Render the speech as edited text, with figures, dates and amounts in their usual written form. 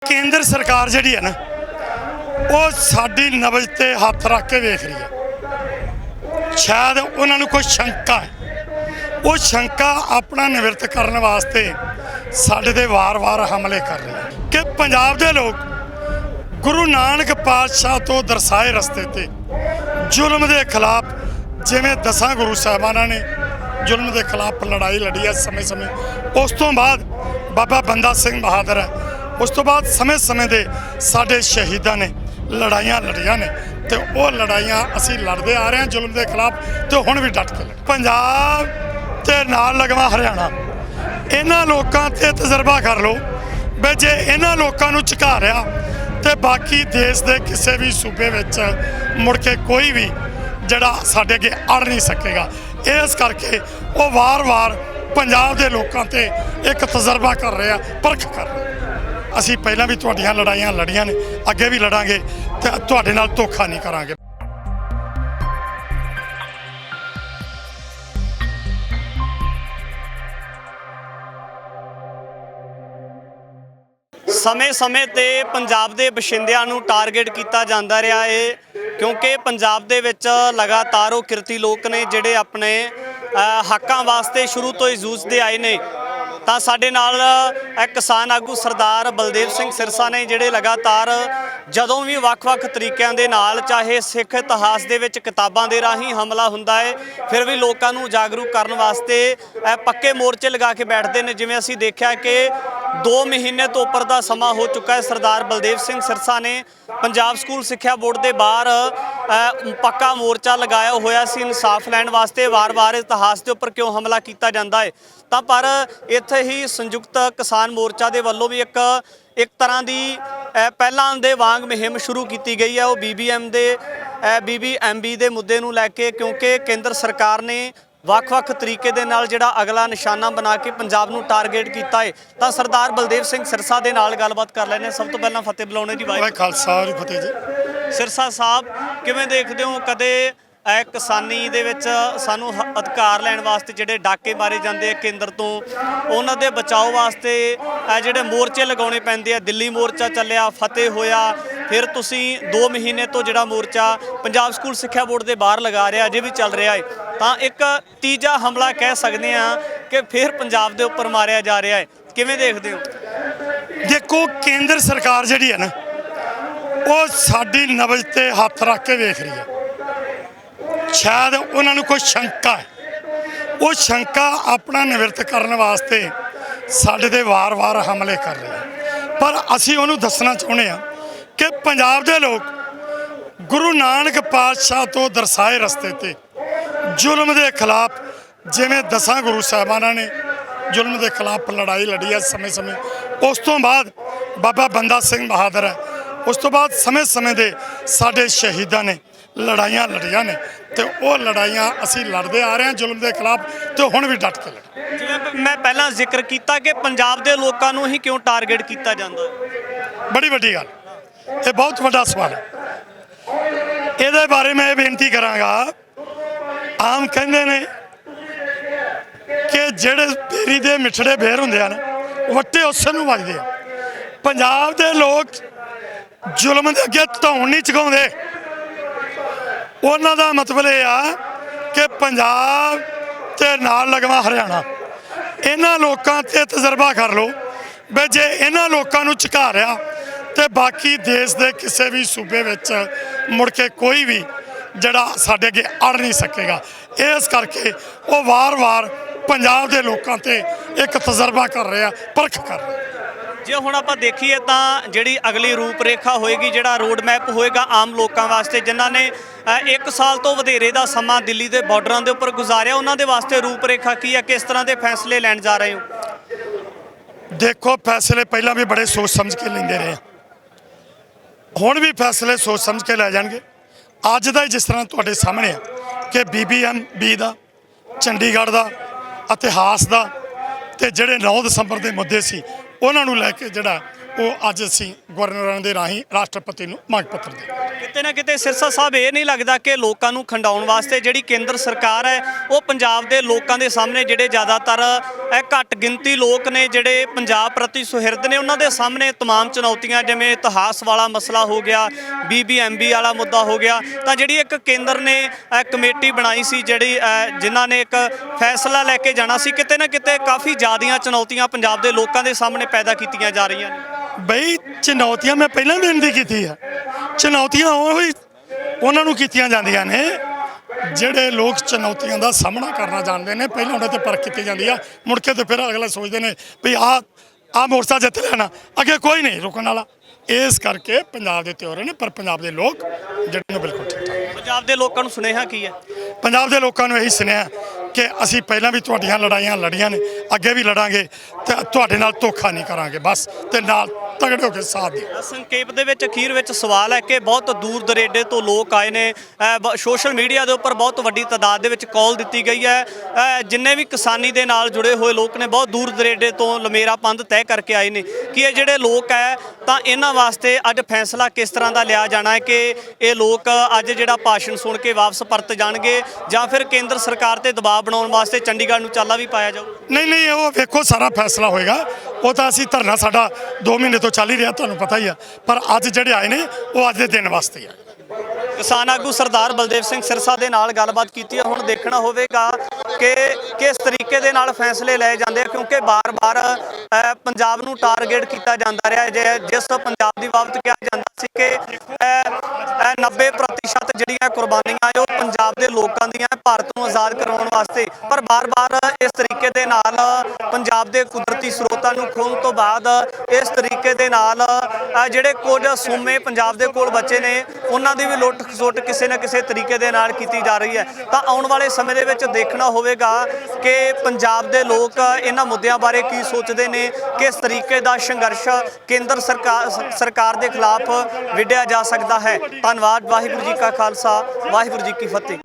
केंद्र सरकार जी है ना वो साडी नबज ते हथ रख के वेख रही है। शायद उन्होंने कोई शंका है, वो शंका अपना निवृत्त करने वास्ते साडे ते वार वार हमले कर रही है कि पंजाब दे लोग गुरु नानक पातशाह तो दरसाए रस्ते ते जुल्म के खिलाफ जिमें 10 गुरु साहबाना ने जुल्म के खिलाफ लड़ाई लड़ी है समय समय। उस तो बाद बाबा बंदा सिंह बहादुर है, उस तो बाद समय समय दे साडे शहीदां ने लड़ाइयां लड़ियां ने तो वो लड़ाइयां असी लड़ते आ रहे हैं जुल्म के खिलाफ तो हुण भी डट के लड़। पंजाब ते नाल लगवा हरियाणा, इन्हां लोकां ते तजर्बा कर लो भी जे इन्हां लोकां नूं झुका रिहा ते बाकी देश के किसी भी सूबे विच मुड़ के कोई भी जड़ा साडे अगे अड़ नहीं सकेगा। इस करके वो वार वार पंजाब के लोगों ते एक तजर्बा कर रहे हैं, परख कर रहे हैं। असी पहला भी तुहाडियां लड़ाइयां लड़ियां ने, अगे भी लड़ांगे ते तुहाडे नाल धोखा नहीं करांगे। समय समय ते पंजाब दे बशिंदियां नूं टारगेट किया जाता रहा है क्योंकि पंजाब दे विच लगातार वो किरती लोग ने जिहड़े अपने हकों वास्ते शुरू तो ही जूझते आए ने। ਤਾਂ ਸਾਡੇ ਨਾਲ किसान आगू सरदार बलदेव सिंह सिरसा ने ਜਿਹੜੇ लगातार ਜਦੋਂ ਵੀ ਵੱਖ-ਵੱਖ ਤਰੀਕਿਆਂ ਦੇ ਨਾਲ ਚਾਹੇ ਸਿੱਖ ਇਤਿਹਾਸ ਦੇ ਵਿੱਚ ਕਿਤਾਬਾਂ ਦੇ ਰਾਹੀਂ ਹਮਲਾ ਹੁੰਦਾ ਹੈ ਫਿਰ ਵੀ ਲੋਕਾਂ ਨੂੰ ਜਾਗਰੂਕ ਕਰਨ ਵਾਸਤੇ ਪੱਕੇ ਮੋਰਚੇ ਲਗਾ ਕੇ ਬੈਠਦੇ ਨੇ। ਜਿਵੇਂ ਅਸੀਂ ਦੇਖਿਆ ਕਿ 2 ਮਹੀਨੇ ਤੋਂ ਉੱਪਰ ਦਾ ਸਮਾਂ ਹੋ ਚੁੱਕਾ ਹੈ। ਸਰਦਾਰ ਬਲदेव सिंह सिरसा ने पंजाब स्कूल सिक्ख्या बोर्ड के बाहर पक्का मोर्चा लगाया होया सी इंसाफ लैण वास्ते। वार वार इतिहास के उपर क्यों हमला किया जाता है तो पर इत्थे ही संयुक्त किसान मोर्चा के वलों भी एक तरह की पहलां दे वांग मुहिम शुरू की गई है। वो BBMB के मुद्दे नूं लैके क्योंकि केंद्र सरकार ने ਵੱਖ-ਵੱਖ तरीके दे नाल जिहड़ा अगला निशाना बना के पंजाब नूं टारगेट किया है। तो सरदार बलदेव सिंह सिरसा दे नाल गलबात कर लैने। सब तो पहला फतेह बुलाउने जी। वाहिगुरू खालसा फतेह जी। सिरसा साहब किवें देखदे हो कदे किसानी दे विच सानूं अधिकार लैण वास्ते जिहड़े डाके मारे जांदे केंद्र तो उन्हां दे बचाव वास्ते जिहड़े मोर्चे लगाउणे पैंदे आ। दिल्ली मोर्चा चलिया, फतेह होया, फिर तुसीं 2 महीने तो जिहड़ा मोर्चा पंजाब स्कूल सिक्ख्या बोर्ड के बाहर लगा रहा अजे भी चल रहा है। तो एक तीजा हमला कह सकते हैं कि फिर पंजाब के उपर मारिया जा रहा है, किवें देखदे हो? देखो केंद्र सरकार जी है ना वो साडी नबज ते हथ रख के वेख रही है। शायद उन्होंने कोई शंका है, वो शंका अपना निवृत्त करने वास्ते साडे ते वार वार हमले कर रही है। पर असी उन्होंने दसना चाहते हैं कि पंजाब के लोग गुरु नानक पातशाह तो दरसाए रस्ते ते जुल्म के खिलाफ जिमें 10 गुरु साहबाना ने जुल्म के खिलाफ लड़ाई लड़ी है समय समय। उस तो बाद बाबा बंदा सिंह बहादुर है, उस तो बाद समय समय दे साडे शहीदां ने लड़ाइयां लड़ियां ने तो वो लड़ाइयां असी लड़ते आ रहे हैं जुल्म के खिलाफ तो हुण भी डट के लड़। जिवें मैं पहला जिक्र किया कि पंजाब के लोगों नूं ही क्यों टारगेट किया जाता है, बड़ी वड्डी गल, ये बहुत वड्डा सवाल है। इहदे बारे मैं बेनती करांगा, आम कहंदे ने कि जिहड़े बेरी दे मिठड़े बेर हुंदे आ ना वट्टे उसे नूं वजदे आ। पंजाब दे लोग जुल्म दे अगे धौण नहीं चुकाउंदे। उन्हां दा मतलब ये आ कि पंजाब ते नाल लगवा हरियाणा, इन्हां लोकां ते तजर्बा कर लो भी जे इन्हां लोकां नूं झुका रिहा ते बाकी देश के किसी भी सूबे विच मुड़ के कोई भी जड़ा साडे अगे अड़ नहीं सकेगा। इस करके वो वार वार पंजाब के लोगों ते एक तजर्बा कर रहे हैं, परख कर रहे हैं। जे हुण आपां देखीए तां जिहड़ी अगली रूपरेखा होएगी, जिहड़ा रोड मैप होएगा आम लोगों वास्ते जिन्हां ने 1 साल तो वधेरे दा समां दिल्ली के बॉर्डरां दे उपर गुजारिया, उन्हां दे वास्ते रूपरेखा की है, किस तरह के फैसले लैण जा रहे हो? देखो फैसले पहला भी बड़े सोच समझ के लेंदे रहे, हुण भी फैसले सोच समझ के लै जाणगे। अज दा जिस तरह तुहाडे सामने है कि BBMB दा चंडीगढ़ दा इतिहास दा ते जिहड़े 9 दसंबर के मुद्दे सी उन्हां नूं लैके जिहड़ा वो अज असीं ਗਵਰਨਰਾਂ ਦੇ ਰਾਹੀਂ ਰਾਸ਼ਟਰਪਤੀ ਨੂੰ ਮੰਗ ਪੱਤਰ ਦੇ। ਕਿਤੇ ਨਾ ਕਿਤੇ ਸਿਰਸਾ ਸਾਹਿਬ ਇਹ ਨਹੀਂ ਲੱਗਦਾ ਕਿ ਲੋਕਾਂ ਨੂੰ ਖੰਡਾਉਣ ਵਾਸਤੇ ਜਿਹੜੀ ਕੇਂਦਰ ਸਰਕਾਰ ਹੈ ਉਹ ਪੰਜਾਬ ਦੇ ਲੋਕਾਂ ਦੇ ਸਾਹਮਣੇ ਜਿਹੜੇ ਜ਼ਿਆਦਾਤਰ ਘੱਟ ਗਿਣਤੀ ਲੋਕ ਨੇ ਜਿਹੜੇ ਪੰਜਾਬ ਪ੍ਰਤੀ ਸੁਹਿਰਦ ਨੇ ਉਹਨਾਂ ਦੇ ਸਾਹਮਣੇ ਤਮਾਮ ਚੁਣੌਤੀਆਂ ਜਿਵੇਂ ਇਤਿਹਾਸ ਵਾਲਾ ਮਸਲਾ ਹੋ ਗਿਆ, BBMB ਵਾਲਾ ਮੁੱਦਾ ਹੋ ਗਿਆ, ਤਾਂ ਜਿਹੜੀ ਇੱਕ ਕੇਂਦਰ ਨੇ ਕਮੇਟੀ ਬਣਾਈ ਸੀ ਜਿਹੜੀ ਜਿਨ੍ਹਾਂ ਨੇ ਇੱਕ ਫੈਸਲਾ ਲੈ ਕੇ ਜਾਣਾ ਸੀ, ਕਿਤੇ ਨਾ ਕਿਤੇ ਕਾਫੀ ਜ਼ਿਆਦੀਆਂ ਚੁਣੌਤੀਆਂ ਪੰਜਾਬ ਦੇ ਲੋਕਾਂ ਦੇ ਸਾਹਮਣੇ ਪੈਦਾ ਕੀਤੀਆਂ ਜਾ ਰਹੀਆਂ ਨੇ। ਬਈ ਚੁਣੌਤੀਆਂ ਮੈਂ ਪਹਿਲਾਂ ਬੇਨਤੀ ਕੀਤੀ ਆ, ਚੁਣੌਤੀਆਂ ਉਹੀ ਉਹਨਾਂ ਨੂੰ ਕੀਤੀਆਂ ਜਾਂਦੀਆਂ ਨੇ ਜਿਹੜੇ ਲੋਕ ਚੁਣੌਤੀਆਂ ਦਾ ਸਾਹਮਣਾ ਕਰਨਾ ਜਾਣਦੇ ਨੇ। ਪਹਿਲਾਂ ਉਹਨਾਂ ਤੇ ਪਰਖ ਕੀਤੀ ਜਾਂਦੀ ਆ, ਮੁੜ ਕੇ ਤੇ ਫਿਰ ਅਗਲਾ ਸੋਚਦੇ ਨੇ ਵੀ ਆਹ ਮੋਰਚਾ ਜਿੱਤ ਲੈਣਾ, ਅੱਗੇ ਕੋਈ ਨਹੀਂ ਰੁਕਣ ਵਾਲਾ। ਇਸ ਕਰਕੇ ਪੰਜਾਬ ਦੇ ਤਿਉਹਾਰ ਨੇ, ਪਰ ਪੰਜਾਬ ਦੇ ਲੋਕ ਜਿਹੜੇ ਨੇ ਬਿਲਕੁਲ ਠੀਕ ਠਾਕ। ਪੰਜਾਬ ਦੇ ਲੋਕਾਂ ਨੂੰ ਸੁਨੇਹਾ ਕੀ ਹੈ? ਪੰਜਾਬ ਦੇ ਲੋਕਾਂ ਨੂੰ ਇਹੀ ਸੁਨੇਹਾ ਕਿ ਅਸੀਂ ਪਹਿਲਾਂ ਵੀ ਤੁਹਾਡੀਆਂ ਲੜਾਈਆਂ ਲੜੀਆਂ ਨੇ, ਅੱਗੇ ਵੀ ਲੜਾਂਗੇ ਤੇ ਤੁਹਾਡੇ ਨਾਲ ਧੋਖਾ ਨਹੀਂ ਕਰਾਂਗੇ ਬਸ, ਤੇ ਨਾਲ ਤਗੜੇ ਹੋ ਕੇ ਸਾਥ ਦਿਓ। ਸੰਖੇਪ ਦੇ ਵਿੱਚ ਅਖੀਰ ਵਿੱਚ ਸਵਾਲ ਹੈ ਕਿ ਬਹੁਤ ਦੂਰ ਦਰੇਡੇ ਤੋਂ ਲੋਕ ਆਏ ਨੇ, ਸੋਸ਼ਲ ਮੀਡੀਆ ਦੇ ਉੱਪਰ ਬਹੁਤ ਵੱਡੀ ਤਾਦਾਦ ਦੇ ਵਿੱਚ ਕਾਲ ਦਿੱਤੀ ਗਈ ਹੈ। ਜਿੰਨੇ ਵੀ ਕਿਸਾਨੀ ਦੇ ਨਾਲ ਜੁੜੇ ਹੋਏ ਲੋਕ ਨੇ ਬਹੁਤ ਦੂਰ ਦਰੇਡੇ ਤੋਂ ਲਮੇਰਾ ਪੰਧ ਤੈਅ ਕਰਕੇ ਆਏ ਨੇ ਕਿ ਇਹ ਜਿਹੜੇ ਲੋਕ ਹੈ ਤਾਂ ਇਹਨਾਂ ਵਾਸਤੇ ਅੱਜ ਫੈਸਲਾ ਕਿਸ ਤਰ੍ਹਾਂ ਦਾ ਲਿਆ ਜਾਣਾ ਹੈ ਕਿ ਇਹ ਲੋਕ ਅੱਜ ਜਿਹੜਾ ਭਾਸ਼ਣ ਸੁਣ ਕੇ ਵਾਪਸ ਪਰਤ ਜਾਣਗੇ ਜਾਂ ਫਿਰ ਕੇਂਦਰ ਸਰਕਾਰ ਤੇ ਦਬਾਅ ਬਣਾਉਣ ਵਾਸਤੇ ਚੰਡੀਗੜ੍ਹ ਨੂੰ ਚਾਲਾ ਵੀ ਪਾਇਆ ਜਾਊ? ਨਹੀਂ, ਉਹ ਵੇਖੋ ਸਾਰਾ ਫੈਸਲਾ ਹੋਏਗਾ। ਉਹ ਤਾਂ ਅਸੀਂ ਧਰਨਾ ਸਾਡਾ 2 ਮਹੀਨੇ ਤੋਂ ਚੱਲ ਹੀ ਰਿਹਾ, ਤੁਹਾਨੂੰ ਪਤਾ ਹੀ ਆ, ਪਰ ਅੱਜ ਜਿਹੜੇ ਆਏ ਨੇ ਉਹ ਅੱਜ ਦੇ ਦਿਨ ਵਾਸਤੇ ਆ। ਕਿਸਾਨ ਆਗੂ ਸਰਦਾਰ ਬਲਦੇਵ ਸਿੰਘ ਸਿਰਸਾ ਦੇ ਨਾਲ ਗੱਲਬਾਤ ਕੀਤੀ ਹੈ। ਹੁਣ ਦੇਖਣਾ ਹੋਵੇਗਾ ਕਿ ਕਿਸ ਤਰੀਕੇ ਦੇ ਨਾਲ ਫੈਸਲੇ ਲਏ ਜਾਂਦੇ ਆ, ਕਿਉਂਕਿ ਬਾਰ-ਬਾਰ ਪੰਜਾਬ ਨੂੰ ਟਾਰਗੇਟ ਕੀਤਾ ਜਾਂਦਾ ਰਿਹਾ। ਜਿਸ ਪੰਜਾਬ ਦੀ ਬਾਬਤ ਕਿਹਾ ਜਾਂਦਾ ਸੀ ਕਿ 90% ਜਿਹੜੀਆਂ ਕੁਰਬਾਨੀਆਂ ਉਹ ਪੰਜਾਬ ਦੇ ਲੋਕਾਂ ਦੀਆਂ ਭਾਰਤ ਨੂੰ ਆਜ਼ਾਦ ਕਰਵਾਉਣ ਵਾਸਤੇ, ਪਰ ਬਾਰ-ਬਾਰ ਇਸ ਤਰੀਕੇ ਦੇ ਨਾਲ ਪੰਜਾਬ ਦੇ ਕੁਦਰਤੀ ਸਰੋਤਾਂ ਨੂੰ ਖੋਹਣ ਤੋਂ ਬਾਅਦ ਇਸ ਤਰੀਕੇ ਦੇ ਨਾਲ ਜਿਹੜੇ ਕੁਝ ਸੂਮੇ ਪੰਜਾਬ ਦੇ ਕੋਲ ਬੱਚੇ ਨੇ ਉਹਨਾਂ ਦੀ ਵੀ ਲੁੱਟ ਖਸੁੱਟ ਕਿਸੇ ਨਾ ਕਿਸੇ ਤਰੀਕੇ ਦੇ ਨਾਲ ਕੀਤੀ ਜਾ ਰਹੀ ਹੈ। ਤਾਂ ਆਉਣ ਵਾਲੇ ਸਮੇਂ ਦੇ ਵਿੱਚ ਦੇਖਣਾ ਹੋਵੇਗਾ ਕਿ ਪੰਜਾਬ ਦੇ ਲੋਕ ਇਹਨਾਂ ਮੁੱਦਿਆਂ ਬਾਰੇ ਕੀ ਸੋਚਦੇ ਨੇ, ਕਿਸ ਤਰੀਕੇ ਦਾ ਸੰਘਰਸ਼ ਕੇਂਦਰ ਸਰਕਾਰ ਦੇ ਖਿਲਾਫ ਵਿੱਢਿਆ ਜਾ ਸਕਦਾ ਹੈ। ਧੰਨਵਾਦ। ਵਾਹਿਗੁਰੂ ਜੀ ਕਾ ਖਾਲਸਾ, ਵਾਹਿਗੁਰੂ ਜੀ ਕੀ ਫਤਿਹ।